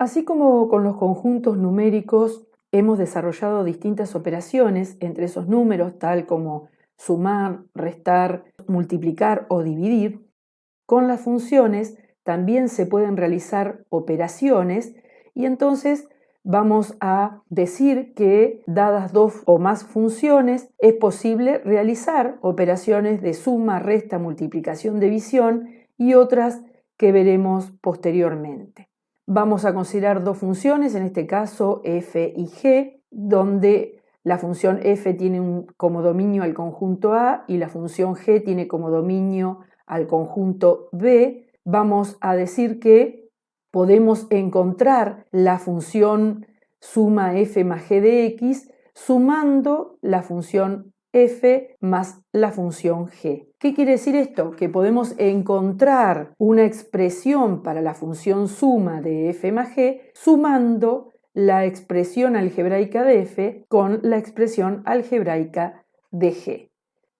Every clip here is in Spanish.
Así como con los conjuntos numéricos hemos desarrollado distintas operaciones entre esos números, tal como sumar, restar, multiplicar o dividir, con las funciones también se pueden realizar operaciones y entonces vamos a decir que dadas dos o más funciones es posible realizar operaciones de suma, resta, multiplicación, división y otras que veremos posteriormente. Vamos a considerar dos funciones, en este caso f y g, donde la función f tiene como dominio al conjunto A y la función g tiene como dominio al conjunto B. Vamos a decir que podemos encontrar la función suma f más g de x sumando la función f más la función g. ¿Qué quiere decir esto? Que podemos encontrar una expresión para la función suma de f más g sumando la expresión algebraica de f con la expresión algebraica de g.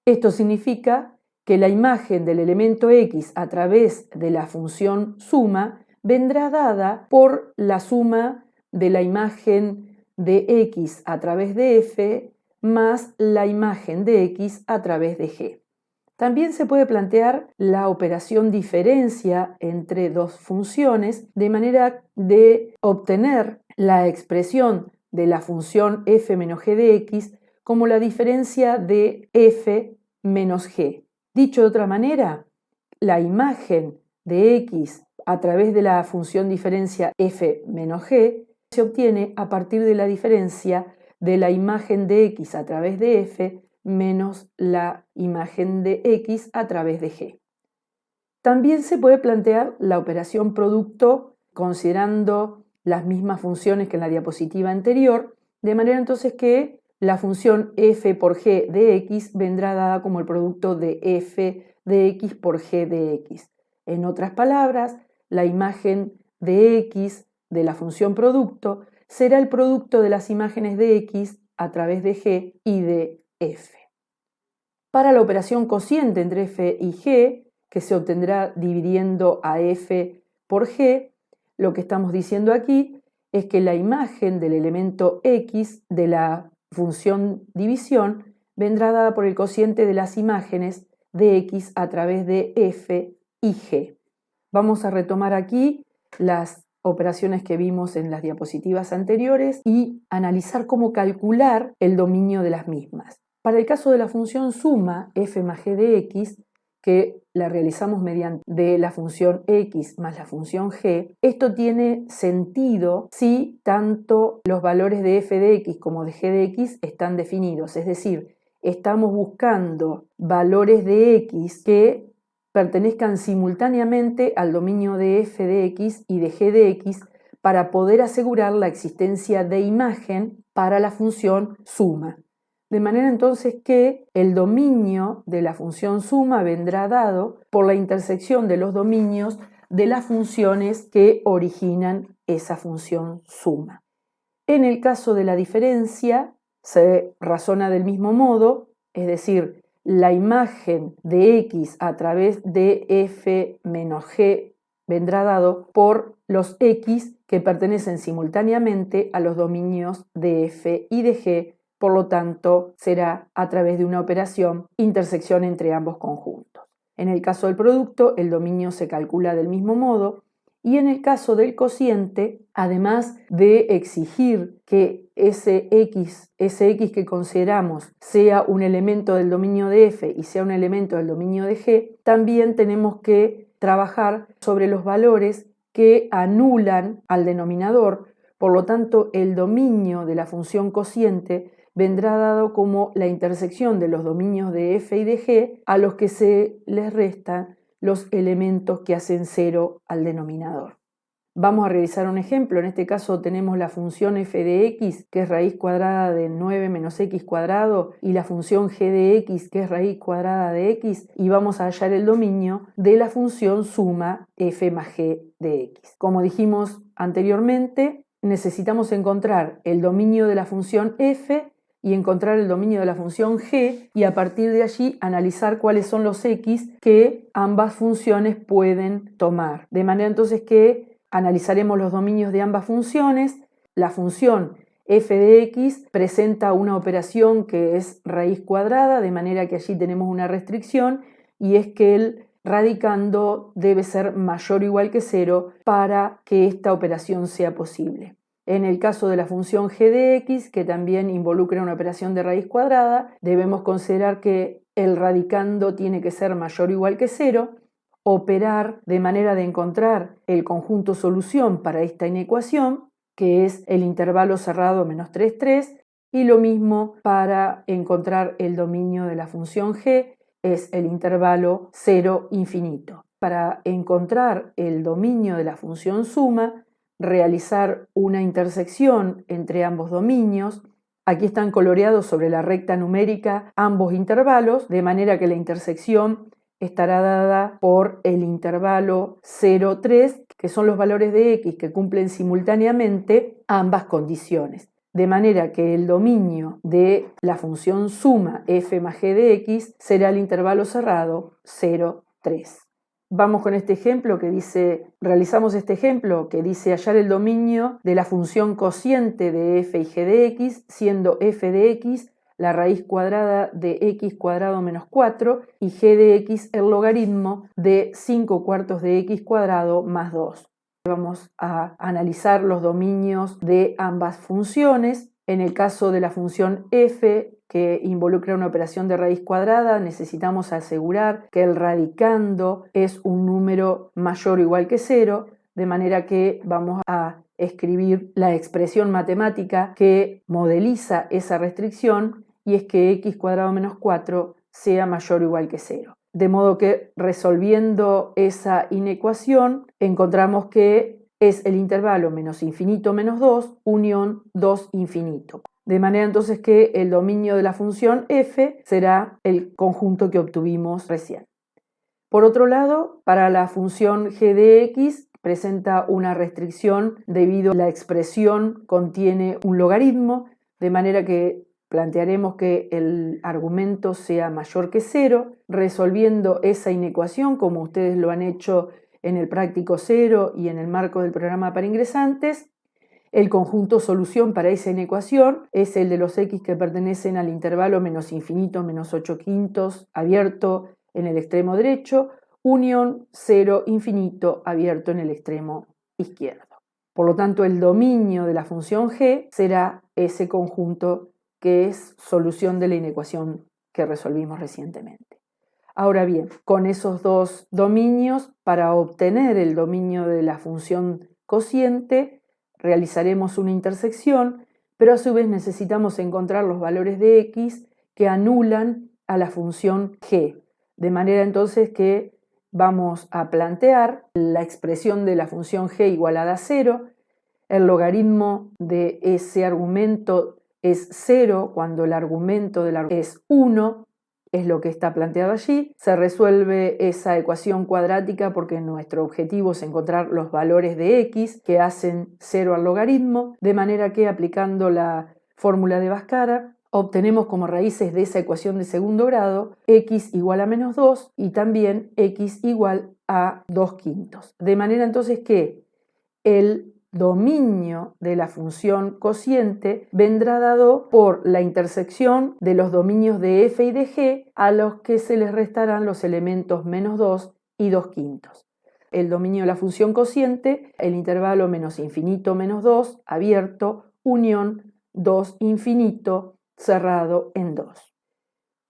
Esto significa que la imagen del elemento x a través de la función suma vendrá dada por la suma de la imagen de x a través de f más la imagen de x a través de g. También se puede plantear la operación diferencia entre dos funciones de manera de obtener la expresión de la función f menos g de x como la diferencia de f menos g. Dicho de otra manera, la imagen de x a través de la función diferencia f menos g se obtiene a partir de la diferencia de la imagen de x a través de f menos la imagen de x a través de g. También se puede plantear la operación producto considerando las mismas funciones que en la diapositiva anterior, de manera entonces que la función f por g de x vendrá dada como el producto de f de x por g de x. En otras palabras, la imagen de x de la función producto será el producto de las imágenes de x a través de g y de f. Para la operación cociente entre f y g, que se obtendrá dividiendo a f por g, lo que estamos diciendo aquí es que la imagen del elemento x de la función división vendrá dada por el cociente de las imágenes de x a través de f y g. Vamos a retomar aquí las operaciones que vimos en las diapositivas anteriores y analizar cómo calcular el dominio de las mismas. Para el caso de la función suma f más g de x, que la realizamos mediante la función x más la función g, esto tiene sentido si tanto los valores de f de x como de g de x están definidos, es decir, estamos buscando valores de x que pertenezcan simultáneamente al dominio de f de x y de g de x para poder asegurar la existencia de imagen para la función suma. De manera entonces que el dominio de la función suma vendrá dado por la intersección de los dominios de las funciones que originan esa función suma. En el caso de la diferencia se razona del mismo modo, es decir, la imagen de x a través de f menos g vendrá dado por los x que pertenecen simultáneamente a los dominios de f y de g, por lo tanto será a través de una operación intersección entre ambos conjuntos. En el caso del producto, el dominio se calcula del mismo modo y en el caso del cociente, además de exigir que ese x que consideramos sea un elemento del dominio de f y sea un elemento del dominio de g, también tenemos que trabajar sobre los valores que anulan al denominador. Por lo tanto, el dominio de la función cociente vendrá dado como la intersección de los dominios de f y de g a los que se les restan los elementos que hacen cero al denominador. Vamos a realizar un ejemplo. En este caso tenemos la función f de x, que es raíz cuadrada de 9 menos x cuadrado, y la función g de x, que es raíz cuadrada de x, y vamos a hallar el dominio de la función suma f más g de x. Como dijimos anteriormente, necesitamos encontrar el dominio de la función f y encontrar el dominio de la función g y a partir de allí analizar cuáles son los x que ambas funciones pueden tomar. De manera entonces que Analizaremos los dominios de ambas funciones. La función f de x presenta una operación que es raíz cuadrada, de manera que allí tenemos una restricción, y es que el radicando debe ser mayor o igual que 0 para que esta operación sea posible. En el caso de la función g de x, que también involucra una operación de raíz cuadrada, debemos considerar que el radicando tiene que ser mayor o igual que 0, operar de manera de encontrar el conjunto solución para esta inecuación, que es el intervalo cerrado menos 3, 3, y lo mismo para encontrar el dominio de la función g, es el intervalo 0, infinito. Para encontrar el dominio de la función suma, realizar una intersección entre ambos dominios. Aquí están coloreados sobre la recta numérica ambos intervalos, de manera que la intersección estará dada por el intervalo 0, 3, que son los valores de x que cumplen simultáneamente ambas condiciones. De manera que el dominio de la función suma f más g de x será el intervalo cerrado 0, 3. Vamos con este ejemplo que dice, realizamos este ejemplo que dice hallar el dominio de la función cociente de f y g de x, siendo f de x la raíz cuadrada de x cuadrado menos 4 y g de x el logaritmo de 5 cuartos de x cuadrado más 2. Vamos a analizar los dominios de ambas funciones. En el caso de la función f, que involucra una operación de raíz cuadrada, necesitamos asegurar que el radicando es un número mayor o igual que 0, de manera que vamos a escribir la expresión matemática que modeliza esa restricción, y es que x cuadrado menos 4 sea mayor o igual que 0. De modo que resolviendo esa inecuación encontramos que es el intervalo menos infinito menos 2 unión 2 infinito. De manera entonces que el dominio de la función f será el conjunto que obtuvimos recién. Por otro lado, para la función g de x presenta una restricción debido a la expresión contiene un logaritmo, de manera que plantearemos que el argumento sea mayor que 0, resolviendo esa inecuación como ustedes lo han hecho en el práctico 0 y en el marco del programa para ingresantes. El conjunto solución para esa inecuación es el de los x que pertenecen al intervalo menos infinito menos 8 quintos abierto en el extremo derecho, unión 0 infinito abierto en el extremo izquierdo. Por lo tanto, el dominio de la función g será ese conjunto que es solución de la inecuación que resolvimos recientemente. Ahora bien, con esos dos dominios, para obtener el dominio de la función cociente, realizaremos una intersección, pero a su vez necesitamos encontrar los valores de x que anulan a la función g, de manera entonces que vamos a plantear la expresión de la función g igualada a 0, el logaritmo de ese argumento es 0 cuando el argumento es 1, es lo que está planteado allí. Se resuelve esa ecuación cuadrática porque nuestro objetivo es encontrar los valores de x que hacen 0 al logaritmo, de manera que aplicando la fórmula de Bhaskara obtenemos como raíces de esa ecuación de segundo grado x igual a menos 2 y también x igual a 2 quintos. De manera entonces que el dominio de la función cociente vendrá dado por la intersección de los dominios de f y de g a los que se les restarán los elementos menos 2 y 2 quintos. El dominio de la función cociente, el intervalo menos infinito menos 2 abierto, unión 2 infinito cerrado en 2.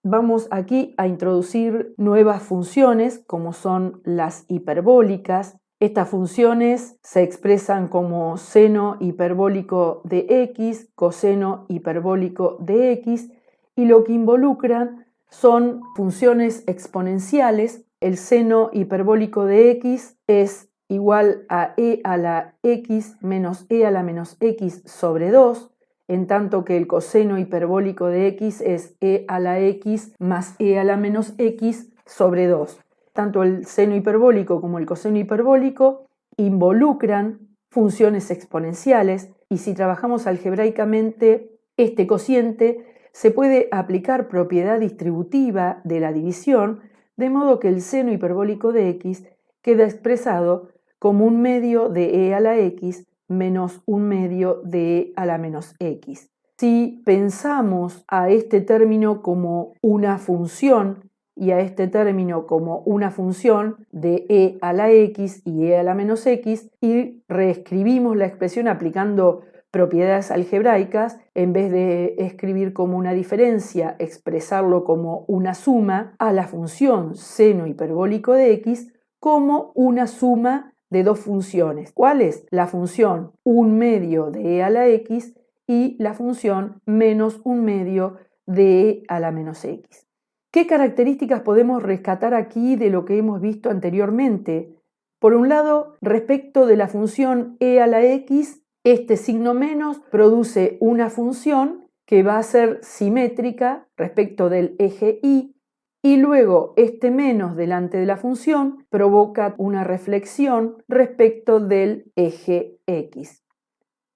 Vamos aquí a introducir nuevas funciones como son las hiperbólicas. Estas funciones se expresan como seno hiperbólico de x, coseno hiperbólico de x, y lo que involucran son funciones exponenciales. El seno hiperbólico de x es igual a e a la x menos e a la menos x sobre 2, en tanto que el coseno hiperbólico de x es e a la x más e a la menos x sobre 2. Tanto el seno hiperbólico como el coseno hiperbólico involucran funciones exponenciales, y si trabajamos algebraicamente este cociente se puede aplicar propiedad distributiva de la división, de modo que el seno hiperbólico de x queda expresado como un medio de e a la x menos un medio de e a la menos x. Si pensamos a este término como una función y a este término como una función de e a la x y e a la menos x y reescribimos la expresión aplicando propiedades algebraicas, en vez de escribir como una diferencia, expresarlo como una suma, a la función seno hiperbólico de x como una suma de dos funciones. ¿Cuál es? La función 1 medio de e a la x y la función menos 1 medio de e a la menos x. ¿Qué características podemos rescatar aquí de lo que hemos visto anteriormente? Por un lado, respecto de la función e a la x, este signo menos produce una función que va a ser simétrica respecto del eje y luego este menos delante de la función provoca una reflexión respecto del eje x.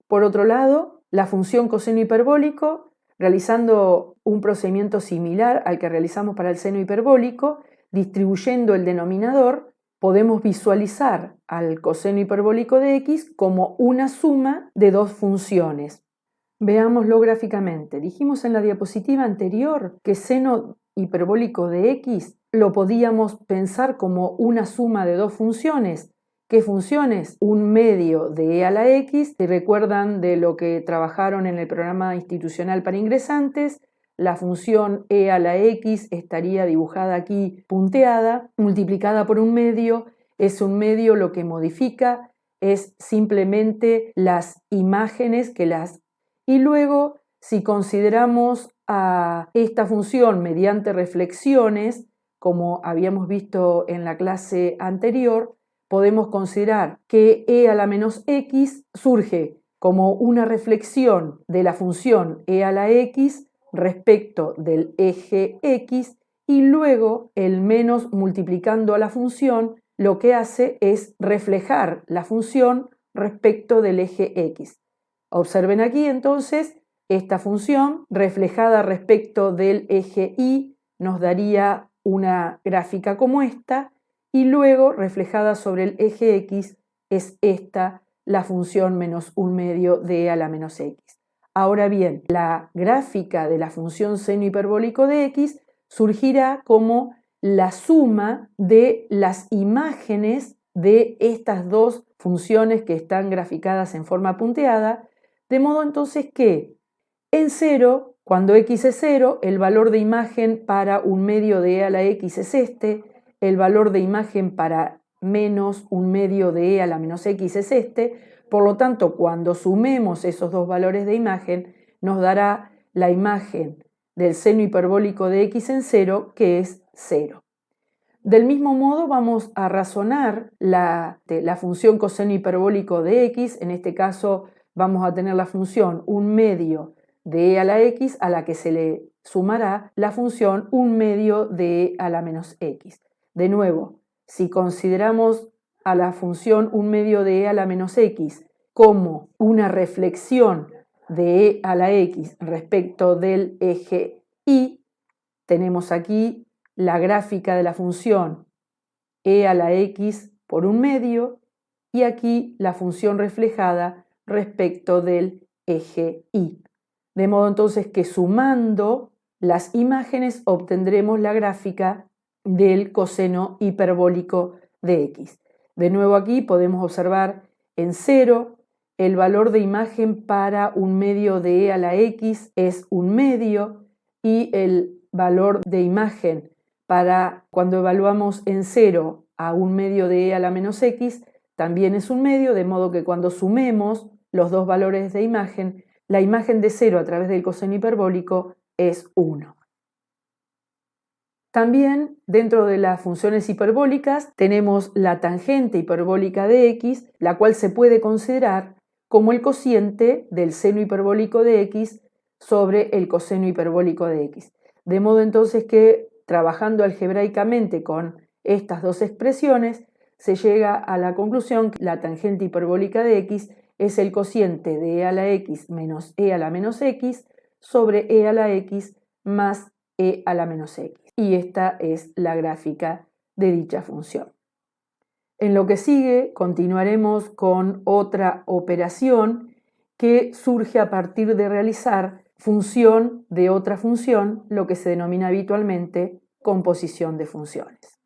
Por otro lado, la función coseno hiperbólico, realizando un procedimiento similar al que realizamos para el seno hiperbólico, distribuyendo el denominador, podemos visualizar al coseno hiperbólico de x como una suma de dos funciones. Veámoslo gráficamente. Dijimos en la diapositiva anterior que seno hiperbólico de x lo podíamos pensar como una suma de dos funciones. ¿Qué funciones? 1 medio de e a la x. Si recuerdan de lo que trabajaron en el programa institucional para ingresantes, la función e a la x estaría dibujada aquí punteada, multiplicada por 1 medio. Es 1 medio lo que modifica es simplemente las imágenes que las... Y luego, si consideramos a esta función mediante reflexiones, como habíamos visto en la clase anterior, podemos considerar que e a la menos x surge como una reflexión de la función e a la x respecto del eje x y luego el menos multiplicando a la función lo que hace es reflejar la función respecto del eje x. Observen aquí entonces esta función reflejada respecto del eje y nos daría una gráfica como esta y luego reflejada sobre el eje x es esta la función menos 1 medio de e a la menos x. Ahora bien, la gráfica de la función seno hiperbólico de x surgirá como la suma de las imágenes de estas dos funciones que están graficadas en forma punteada, de modo entonces que en 0, cuando x es 0, el valor de imagen para 1 medio de e a la x es este, el valor de imagen para menos 1 medio de e a la menos x es este, por lo tanto, cuando sumemos esos dos valores de imagen, nos dará la imagen del seno hiperbólico de x en 0, que es 0. Del mismo modo vamos a razonar la función coseno hiperbólico de x, en este caso vamos a tener la función 1 medio de e a la x a la que se le sumará la función 1 medio de e a la menos x. De nuevo, si consideramos a la función 1 medio de e a la menos x como una reflexión de e a la x respecto del eje y, tenemos aquí la gráfica de la función e a la x por 1 medio y aquí la función reflejada respecto del eje y. De modo entonces que sumando las imágenes obtendremos la gráfica del coseno hiperbólico de x. De nuevo aquí podemos observar en 0 el valor de imagen para 1 medio de e a la x es 1 medio y el valor de imagen para cuando evaluamos en 0 a 1 medio de e a la menos x también es 1 medio, de modo que cuando sumemos los dos valores de imagen, la imagen de 0 a través del coseno hiperbólico es 1. También dentro de las funciones hiperbólicas tenemos la tangente hiperbólica de x, la cual se puede considerar como el cociente del seno hiperbólico de x sobre el coseno hiperbólico de x. De modo entonces que trabajando algebraicamente con estas dos expresiones se llega a la conclusión que la tangente hiperbólica de x es el cociente de e a la x menos e a la menos x sobre e a la x más e a la menos x. Y esta es la gráfica de dicha función. En lo que sigue continuaremos con otra operación que surge a partir de realizar función de otra función, lo que se denomina habitualmente composición de funciones.